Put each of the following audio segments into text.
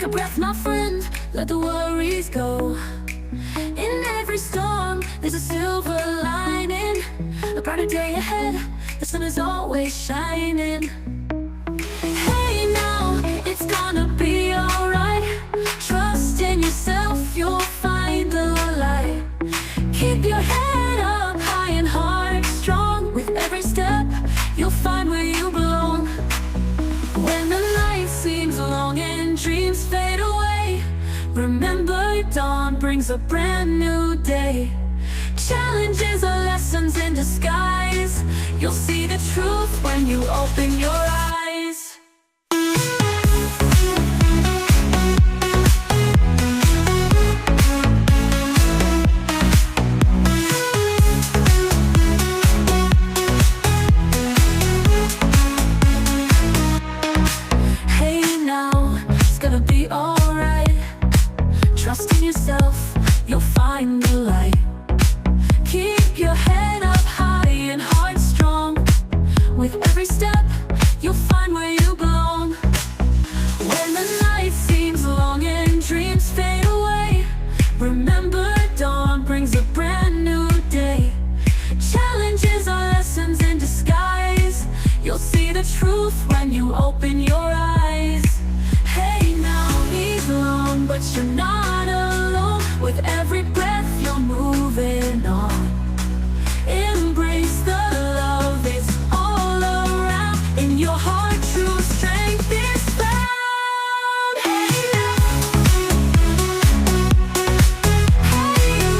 your breath, my friend, let the worries go. In every storm, there's a silver lining, a brighter day ahead, the sun is always shining. Hey now, it's gonna be alright. Trust in yourself, you'll find the light. Keep your head up high and heart strong. With every step, you'll find where you belong. When the night seems long and dreams fade away, remember dawn brings a brand new day. Challenges are lessons in disguise. You'll see the truth when you open your eyes. Hey now, it's gonna be alright. Trust in yourself, you'll find the light. Keep your head up high and heart strong. With every step, you'll find where you belong. When the night seems long and dreams fade away, remember dawn brings a brand new day. Challenges are lessons in disguise. You'll see the truth when you open your eyes. Hey now, he's alone, but you're not alone. With every breath, you're moving on. Embrace the love, it's all around. In your heart, true strength is found. Hey now, hey you,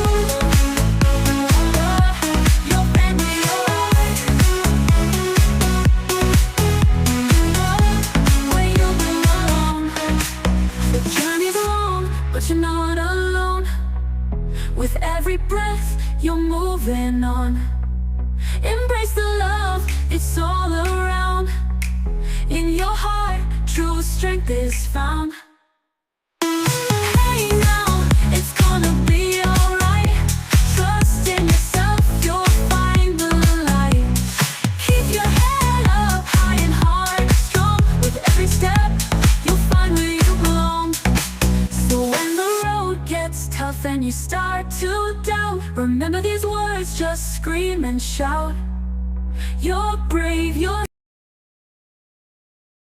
your friend in your life, where you belong. The journey's long, but you're not alone. With every breath, you're moving on. Embrace the love, it's all around. In your heart, true strength is found. Hey now, it's gonna be alright. Trust in yourself, you'll find the light. Keep your head up high and heart strong. With every step, you'll find where you belong. So when the road gets tough and you start to doubt, remember these words, just scream and shout. You're brave, you're